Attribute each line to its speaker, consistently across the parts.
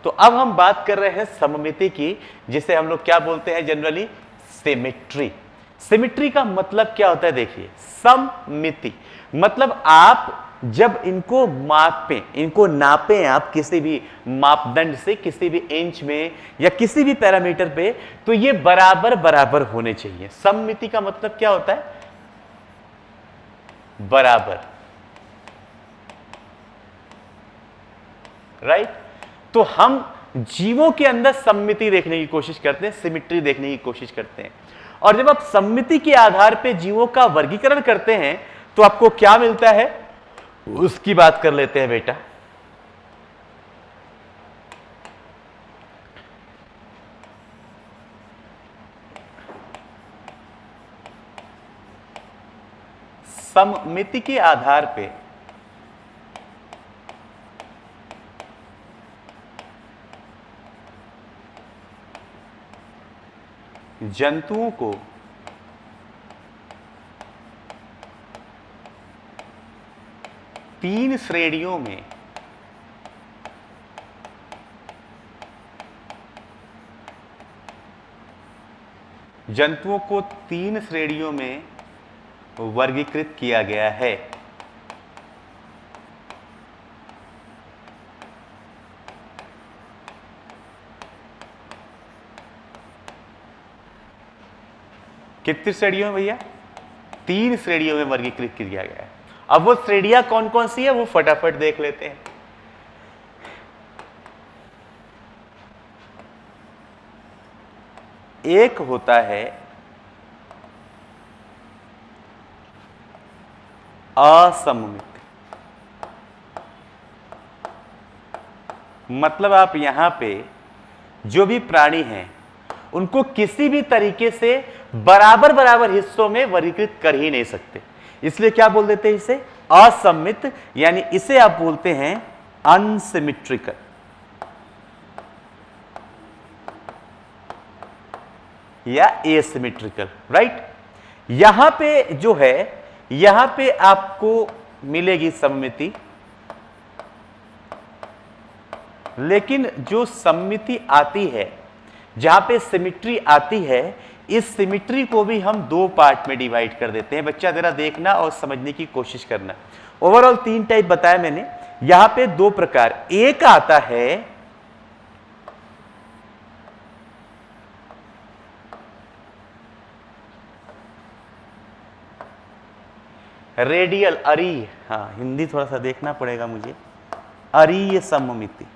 Speaker 1: तो अब हम बात कर रहे हैं सममिति की, जिसे हम लोग क्या बोलते हैं जनरली, सिमेट्री। सिमेट्री का मतलब क्या होता है, देखिए सममिति मतलब आप जब इनको मापें, इनको नापें आप किसी भी मापदंड से, किसी भी इंच में या किसी भी पैरामीटर पे, तो ये बराबर बराबर होने चाहिए। सममिति का मतलब क्या होता है, बराबर, राइट। तो हम जीवों के अंदर सममिति देखने की कोशिश करते हैं, सिमेट्री देखने की कोशिश करते हैं। और जब आप सममिति के आधार पे जीवों का वर्गीकरण करते हैं तो आपको क्या मिलता है, उसकी बात कर लेते हैं बेटा। सममिति के आधार पे जंतुओं को तीन श्रेणियों में वर्गीकृत किया गया है। कितनी श्रेणियों में भैया, तीन श्रेणियों में वर्गीकृत किया गया है। अब वो श्रेणियां कौन कौन सी है वो फटाफट देख लेते हैं। एक होता है असममित, मतलब आप यहां पे जो भी प्राणी हैं उनको किसी भी तरीके से बराबर बराबर हिस्सों में वर्गीकृत कर ही नहीं सकते, इसलिए क्या बोल देते हैं इसे, असममित, यानी इसे आप बोलते हैं अनसिमेट्रिकल। या एसिमेट्रिकल, राइट। यहां पे जो है, यहां पे आपको मिलेगी सममिति, लेकिन जो सममिति आती है, जहां पे सिमेट्री आती है, इस सिमेट्री को भी हम दो पार्ट में डिवाइड कर देते हैं। बच्चा जरा देखना और समझने की कोशिश करना। ओवरऑल तीन टाइप बताया मैंने, यहां पे दो प्रकार, एक आता है रेडियल, अरीय, हाँ हिंदी थोड़ा सा देखना पड़ेगा मुझे, अरीय सममिति।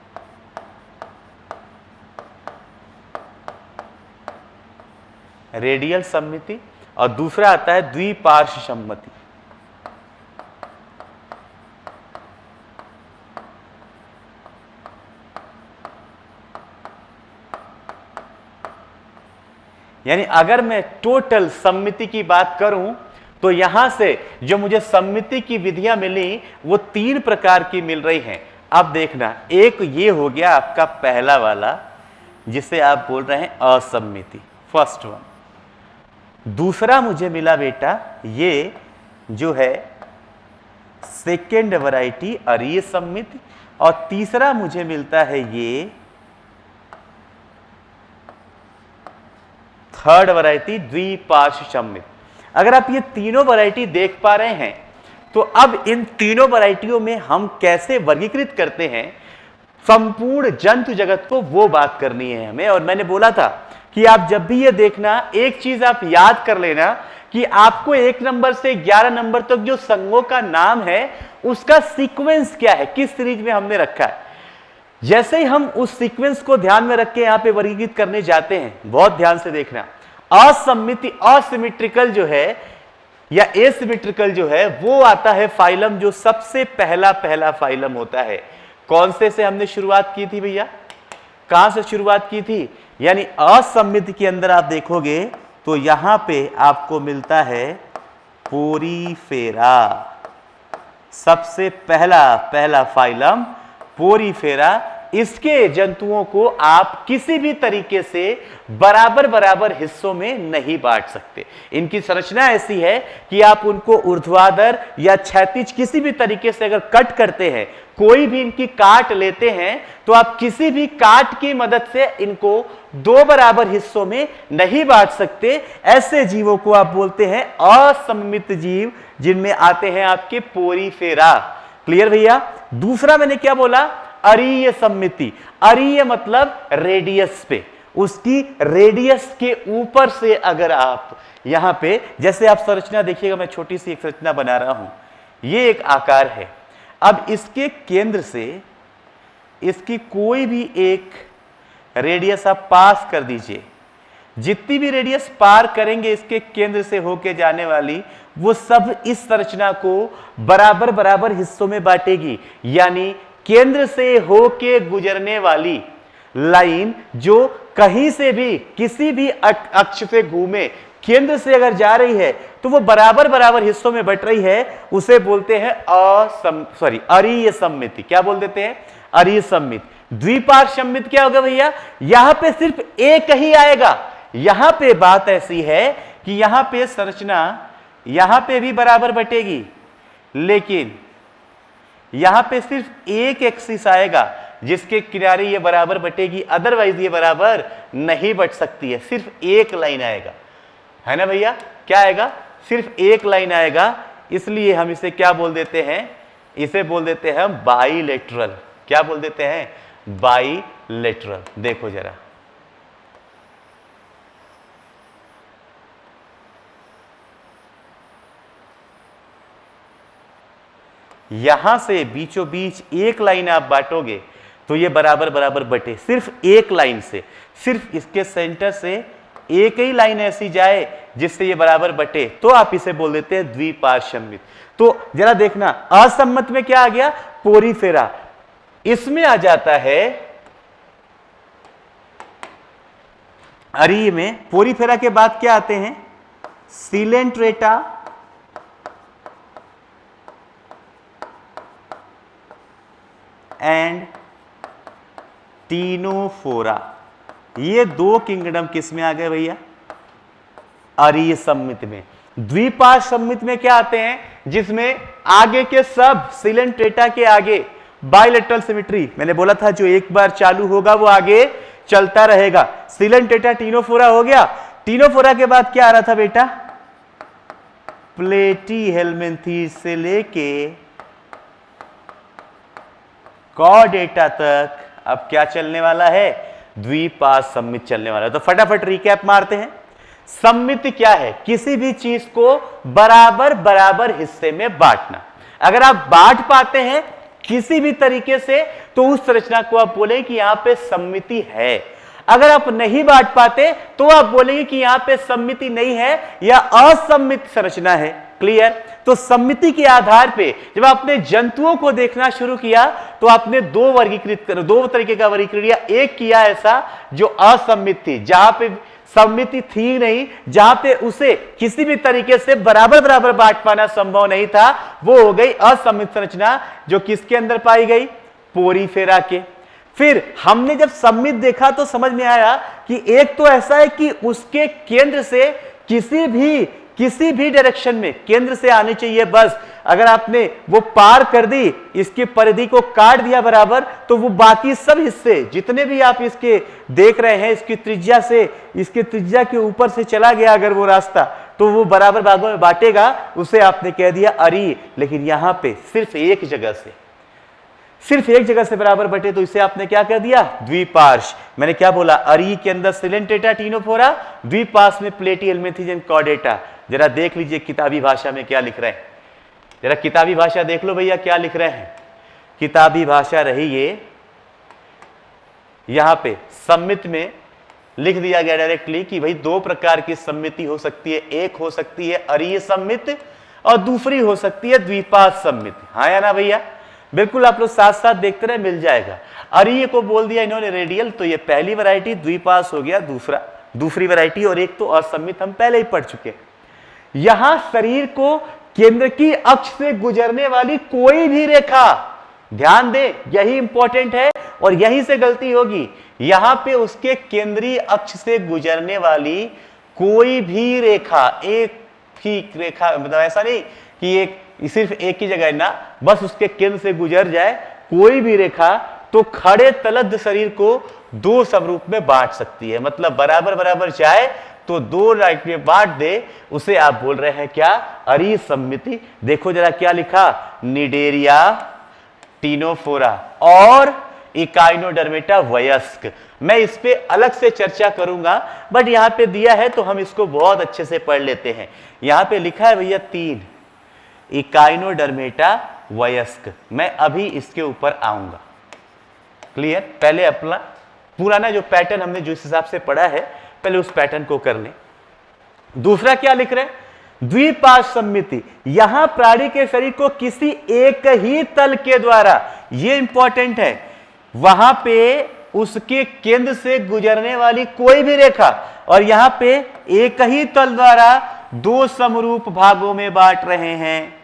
Speaker 1: रेडियल सममिति, और दूसरा आता है द्विपार्श्व सम्मति। यानी अगर मैं टोटल सममिति की बात करूं तो यहां से जो मुझे सममिति की विधियां मिली वो तीन प्रकार की मिल रही हैं। अब देखना, एक ये हो गया आपका पहला वाला जिसे आप बोल रहे हैं असममिति, फर्स्ट वन। दूसरा मुझे मिला बेटा ये जो है सेकेंड वैरायटी अरीय सममिति, और तीसरा मुझे मिलता है ये थर्ड वैरायटी द्विपार्श्व सममिति। अगर आप ये तीनों वैरायटी देख पा रहे हैं तो अब इन तीनों वैरायटियों में हम कैसे वर्गीकृत करते हैं संपूर्ण जंतु जगत को, वो बात करनी है हमें। और मैंने बोला था कि आप जब भी ये देखना, एक चीज आप याद कर लेना कि आपको 1 नंबर से 11 नंबर तक जो संघों का नाम है उसका सीक्वेंस क्या है, किस सीरीज में हमने रखा है। जैसे ही हम उस सीक्वेंस को ध्यान में रख के यहां पे वर्गीकृत करने जाते हैं, बहुत ध्यान से देखना, असममिति असिमेट्रिकल जो है या एसिमेट्रिकल जो है वो आता है फाइलम जो सबसे पहला फाइलम होता है। कौन से हमने शुरुआत की थी भैया, कहां से शुरुआत की थी, यानी असममिति के अंदर आप देखोगे तो यहां पे आपको मिलता है पोरीफेरा, सबसे पहला फाइलम पोरीफेरा, इसके जंतुओं को आप किसी भी तरीके से बराबर बराबर हिस्सों में नहीं बांट सकते। इनकी संरचना ऐसी है कि आप उनको ऊर्ध्वाधर या क्षैतिज किसी भी तरीके से अगर कट करते हैं, कोई भी इनकी काट लेते हैं, तो आप किसी भी काट की मदद से इनको दो बराबर हिस्सों में नहीं बांट सकते। ऐसे जीवों को आप बोलते हैं असममित जीव, जिनमें आते हैं आपके पोरीफेरा। क्लियर भैया? दूसरा मैंने क्या बोला? अरीय सममिति। अरीय मतलब रेडियस पे, उसकी रेडियस के ऊपर से अगर आप यहां पे, जैसे आप संरचना देखिएगा, मैं छोटी सी एक संरचना बना रहा हूं, ये एक आकार है। अब इसके केंद्र से इसकी कोई भी एक रेडियस आप पास कर दीजिए, जितनी भी रेडियस पार करेंगे इसके केंद्र से होके जाने वाली, वो सब इस संरचना को बराबर बराबर हिस्सों में बांटेगी। यानी केंद्र से होके गुजरने वाली लाइन जो कहीं से भी किसी भी अक्ष पे घूमे, केंद्र से अगर जा रही है तो वो बराबर बराबर हिस्सों में बट रही है, उसे बोलते हैं अरीय सममिति। क्या बोल देते हैं? अरीय सममिति। द्विपार्श्व सममिति क्या होगा भैया? यहां पे सिर्फ एक ही आएगा। यहां पे बात ऐसी है कि यहां पे संरचना यहां पे भी बराबर बटेगी, लेकिन यहां पे सिर्फ एक एक्सिस आएगा जिसके किनारे ये बराबर बटेगी, अदरवाइज ये बराबर नहीं बट सकती है। सिर्फ एक लाइन आएगा, है ना भैया? क्या आएगा? सिर्फ एक लाइन आएगा। इसलिए हम इसे क्या बोल देते हैं? इसे बोल देते हैं हम बाइलेटरल। क्या बोल देते हैं? बाइलेटरल। देखो जरा, यहां से बीचों बीच एक लाइन आप बांटोगे तो ये बराबर बराबर बटे, सिर्फ एक लाइन से, सिर्फ इसके सेंटर से एक ही लाइन ऐसी जाए जिससे ये बराबर बटे, तो आप इसे बोल देते हैं द्विपार्श्व सममित। तो जरा देखना, असम्मत में क्या आ गया? पोरीफेरा। इसमें आ जाता है अरीय में। पोरीफेरा के बाद क्या आते हैं? Coelenterata and Ctenophora. ये दो किंगडम किस में आ गए भैया? अरीय सममित में। द्विपार्श्व सममित में क्या आते हैं? जिसमें आगे के सब सिलेंट्रेटा के आगे बाइलेटरल सिमेट्री। मैंने बोला था जो एक बार चालू होगा वो आगे चलता रहेगा। सिलेंट्रेटा टीनोफोरा हो गया। टीनोफोरा के बाद क्या आ रहा था बेटा? प्लेटीहेल्मिन्थेस से लेके कॉर्डेटा तक अब क्या चलने वाला है? द्विपार्श्व सममित चलने वाला है। तो फटाफट रिकैप मारते हैं। सममिति क्या है? किसी भी चीज को बराबर बराबर हिस्से में बांटना। अगर आप बांट पाते हैं किसी भी तरीके से तो उस संरचना को आप बोलेंगे कि यहां पे सममिति है। अगर आप नहीं बांट पाते तो आप बोलेंगे कि यहां पे सममिति नहीं है या असम्मित संरचना है। क्लियर? तो सममिति के आधार पे जब आपने जंतुओं को देखना शुरू किया तो आपने दो तरीके का वर्गीकरण किया। एक किया ऐसा जो असम्मित थी, जहां पे सममिति थी नहीं, जहां पे उसे किसी भी तरीके से बराबर बराबर बांट पाना संभव नहीं था, वो हो गई असम्मित संरचना, जो किसके अंदर पाई गई? पोरीफेरा के। फिर हमने जब सममित देखा तो समझ में आया कि एक तो ऐसा है कि उसके केंद्र से किसी भी डायरेक्शन में केंद्र से आनी चाहिए बस। अगर आपने वो पार कर दी, इसकी परिधि को काट दिया बराबर, तो वो बाकी सब हिस्से जितने भी आप इसके देख रहे हैं, इसकी त्रिज्या के ऊपर से चला गया अगर वो रास्ता, तो वो बराबर भागों में बांटेगा। उसे आपने कह दिया अरीय। लेकिन यहां पे सिर्फ एक जगह से बराबर बटे, तो इसे आपने क्या कर दिया? द्विपार्श्व। मैंने क्या बोला? अरीय के अंदर सिलेंट्रेटा टीनोफोरा, द्विपार्श्व में प्लेटीहेल्मिन्थेस एंड कॉर्डेटा। जरा देख लीजिए किताबी भाषा में क्या लिख रहे हैं। जरा किताबी भाषा देख लो भैया क्या लिख रहे हैं। किताबी भाषा रही ये, यहां पे सममित में लिख दिया गया डायरेक्टली कि भाई दो प्रकार की सममिति हो सकती है। एक हो सकती है अरीय सममित और दूसरी हो सकती है द्विपार्श्व सममित। हाँ या ना भैया? बिल्कुल, आप लोग साथ साथ देखते रहे, मिल जाएगा। अरीय को बोल दिया इन्होंने रेडियल, तो ये पहली वैरायटी, द्विपार्श्व हो गया दूसरी वैरायटी, और एक तो असम्मित हम पहले ही पढ़ चुके। यहां शरीर को केंद्र की अक्ष से गुजरने वाली कोई भी रेखा ध्यान दे, यही इंपॉर्टेंट है और यहीं से गलती होगी। यहां पे उसके केंद्रीय अक्ष से गुजरने वाली कोई भी रेखा, एक ही रेखा, मतलब ऐसा नहीं कि एक सिर्फ एक ही जगह ना, बस उसके केंद्र से गुजर जाए कोई भी रेखा, तो खड़े तलद्ध शरीर को दो समरूप में बांट सकती है। मतलब बराबर बराबर जाए तो दो राइट में बांट दे, उसे आप बोल रहे हैं क्या? अरिसम्मिति। देखो जरा क्या लिखा, निडेरिया टीनोफोरा और इकाइनोडर्मेटा वयस्क। मैं इस पे अलग से चर्चा करूंगा, बट यहां पे दिया है तो हम इसको बहुत अच्छे से पढ़ लेते हैं। यहां पे लिखा है भैया 3 इकाइनोडर्मेटा वयस्क। मैं अभी इसके ऊपर आऊंगा। क्लियर? पहले अपना पुराना जो पैटर्न हमने जिस हिसाब से पढ़ा है, पहले उस पैटर्न को कर लें। दूसरा क्या लिख रहे हैं? द्विपार्श्व सममिति। यहां प्राणी के शरीर को किसी एक ही तल के द्वारा, यह इंपॉर्टेंट है, वहां पे उसके केंद्र से गुजरने वाली कोई भी रेखा, और यहां पे एक ही तल द्वारा दो समरूप भागों में बांट रहे हैं।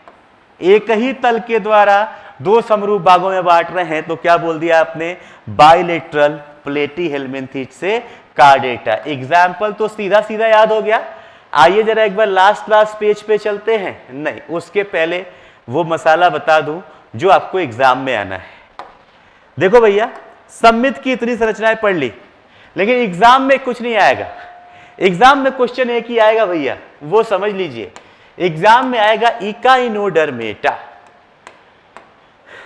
Speaker 1: एक ही तल के द्वारा दो समरूप भागों में बांट रहे हैं, तो क्या बोल दिया आपने? बाइलेटरल प्लेटीहेल्मिन्थेस से कार्डेटा। एग्जाम्पल तो सीधा सीधा याद हो गया। आइए जरा एक बार लास्ट पेज पे चलते हैं। नहीं, उसके पहले वो मसाला बता दूं जो आपको एग्जाम में आना है। देखो भैया, सममित की इतनी संरचनाएं पढ़ ली, लेकिन एग्जाम में कुछ नहीं आएगा। एग्जाम में क्वेश्चन एक ही आएगा भैया, वो समझ लीजिए। एग्जाम में आएगा इकाइनोडर्मेटा,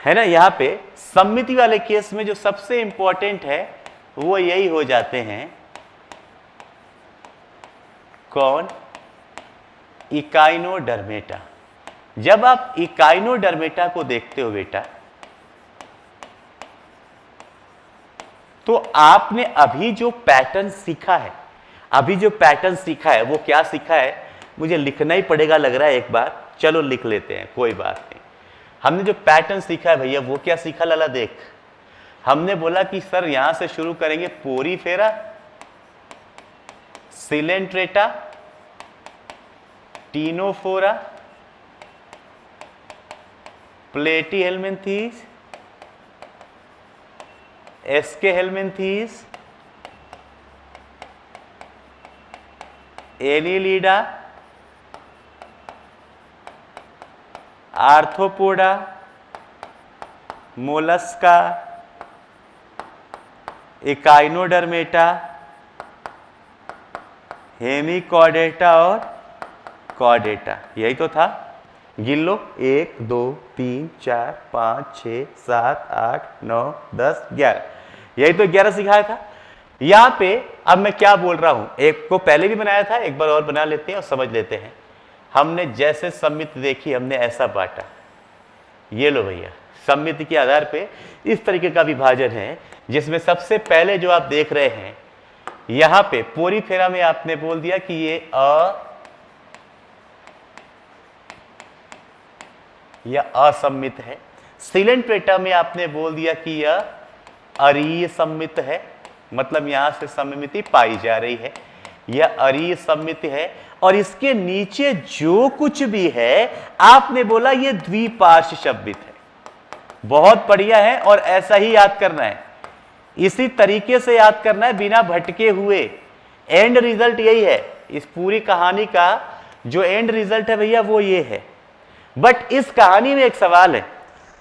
Speaker 1: है ना। यहां पे सममिति वाले केस में जो सबसे इंपॉर्टेंट है वो यही हो जाते हैं। कौन? इकाइनोडर्मेटा। जब आप इकाइनोडर्मेटा को देखते हो बेटा, तो आपने अभी जो पैटर्न सीखा है, वो क्या सीखा है? मुझे लिखना ही पड़ेगा लग रहा है एक बार। चलो लिख लेते हैं, कोई बात नहीं। हमने जो पैटर्न सीखा है भैया, वो क्या सीखा लाला? देख, हमने बोला कि सर यहां से शुरू करेंगे Porifera, Coelenterata, Ctenophora, Platyhelminthes, Aschelminthes, Annelida, Arthropoda, Mollusca, Echinodermata, Hemichordata और कॉर्डेटा। यही तो था। गिन लो, 1 2 3 4 5 6 7 8 9 10 11। यही तो 11 सिखाया था। यहां पे अब मैं क्या बोल रहा हूं, एक को पहले भी बनाया था, एक बार और बना लेते हैं और समझ लेते हैं। हमने जैसे सममिति देखी, हमने ऐसा बांटा। ये लो भैया, सममिति के आधार पे इस तरीके का विभाजन है, जिसमें सबसे पहले जो आप देख रहे हैं, यहां पे पोरीफेरा में आपने बोल दिया कि ये असम्मित है। सिलेंट्रेटा में आपने बोल दिया कि यह अरीय सम्मित है, मतलब यहां से सममिति पाई जा रही है, यह अरीय सम्मित है। और इसके नीचे जो कुछ भी है आपने बोला ये द्विपार्श्व सम्मित है। बहुत बढ़िया है, और ऐसा ही याद करना है, इसी तरीके से याद करना है, बिना भटके हुए। एंड रिजल्ट यही है, इस पूरी कहानी का जो एंड रिजल्ट है भैया वो ये है। बट इस कहानी में एक सवाल है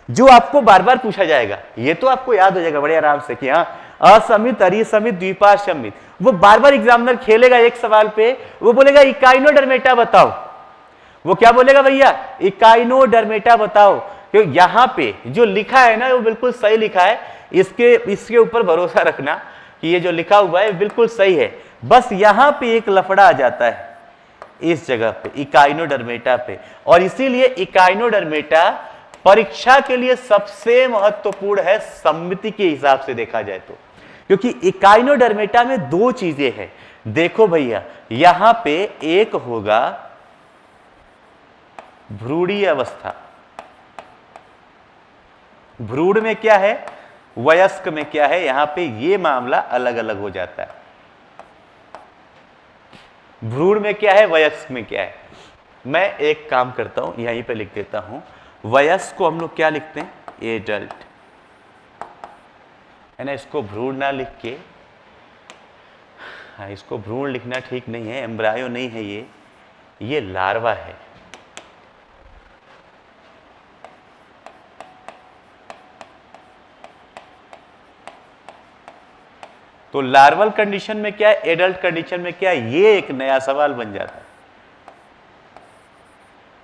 Speaker 1: जो आपको बार बार पूछा जाएगा, ये तो आपको याद हो जाएगा बड़े आराम से कि हाँ, असमित, अरिसमित, द्विपार्श्व सम्मित। वो बार बार एग्जामिनर खेलेगा एक सवाल पे, वो बोलेगा इकाइनोडर्मेटा बताओ। वो क्या बोलेगा भैया? इकाइनोडर्मेटा बताओ। क्योंकि यहां पे जो लिखा है ना वो बिल्कुल सही लिखा है। इसके ऊपर भरोसा रखना कि ये जो लिखा हुआ है बिल्कुल सही है। बस यहां पे एक लफड़ा आ जाता है इस जगह पे, इकाइनोडर्मेटा पे। और इसीलिए इकाइनोडर्मेटा परीक्षा के लिए सबसे महत्वपूर्ण है सममिति के हिसाब से देखा जाए तो, क्योंकि इकाइनोडर्मेटा में दो चीजें हैं। देखो भैया, यहां पे एक होगा भ्रूणीय अवस्था, भ्रूण में क्या है, वयस्क में क्या है, यहां पे ये मामला अलग अलग हो जाता है। भ्रूण में क्या है, वयस्क में क्या है। मैं एक काम करता हूं, यहीं पे लिख देता हूं, वयस्क को हम लोग क्या लिखते हैं, एडल्ट। है ना, इसको भ्रूण ना लिख के, हाँ इसको भ्रूण लिखना ठीक नहीं है, एम्ब्रायो नहीं है ये लार्वा है। तो लार्वल कंडीशन में क्या है, एडल्ट कंडीशन में क्या है, ये एक नया सवाल बन जाता है।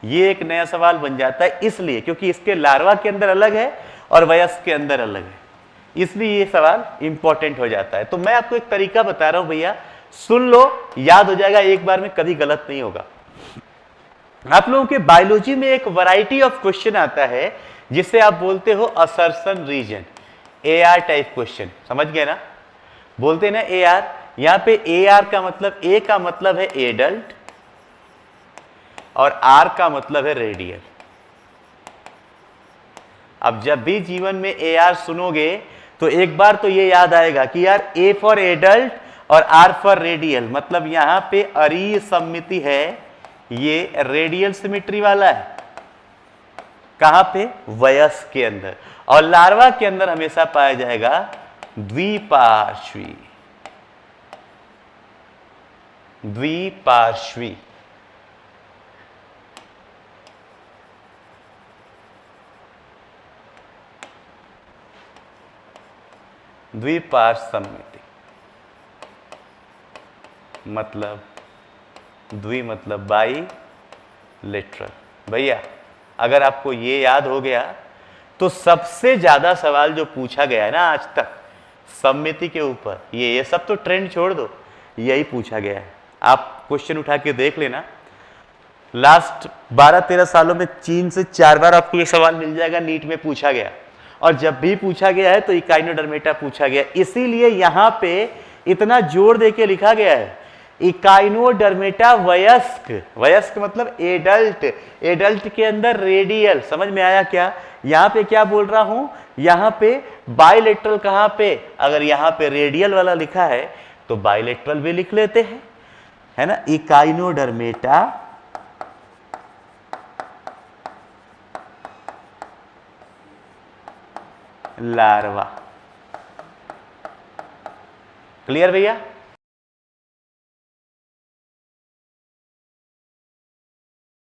Speaker 1: ये एक नया सवाल बन जाता है इसलिए क्योंकि इसके लार्वा के अंदर अलग है और वयस्क के अंदर अलग है, इसलिए ये सवाल इंपॉर्टेंट हो जाता है। तो मैं आपको एक तरीका बता रहा हूं भैया, सुन लो, याद हो जाएगा एक बार में, कभी गलत नहीं होगा। आप लोगों के बायोलॉजी में एक वैरायटी ऑफ क्वेश्चन आता है जिसे आप बोलते हो assertion reason, AR type question, समझ गए ना, बोलते हैं ना AR। यहां पे AR का मतलब, A का मतलब है एडल्ट और R का मतलब है रेडियल। अब जब भी जीवन में AR सुनोगे तो एक बार तो ये याद आएगा कि यार A फॉर एडल्ट और R फॉर रेडियल, मतलब यहां पे अरीय सममिति है, ये रेडियल सिमेट्री वाला है। कहां पे, वयस्क के अंदर, और लार्वा के अंदर हमेशा पाया जाएगा द्विपार्श्वी। द्विपार्श्वी द्विपार्श्व सममिति, मतलब द्वि मतलब बाई लेटरल। भैया अगर आपको ये याद हो गया तो सबसे ज्यादा सवाल जो पूछा गया है ना आज तक सममिति के ऊपर, ये सब तो ट्रेंड छोड़ दो, यही पूछा गया है। आप क्वेश्चन उठा के देख लेना, लास्ट 12-13 सालों में 3 से 4 बार आपको ये सवाल मिल जाएगा, नीट में पूछा गया, और जब भी पूछा गया है तो इकाइनोडर्मेटा पूछा गया। इसीलिए यहां पे इतना जोर देके लिखा गया है इकाइनोडर्मेटा वयस्क। वयस्क मतलब एडल्ट, एडल्ट के अंदर रेडियल। समझ में आया क्या, यहां पे क्या बोल रहा हूं, यहां पे बायलेटरल, कहां पे, अगर यहां पे रेडियल वाला लिखा है तो बायलेटरल भी लिख लेते हैं, है ना। इकाइनोडर्मेटा लार्वा, क्लियर भैया।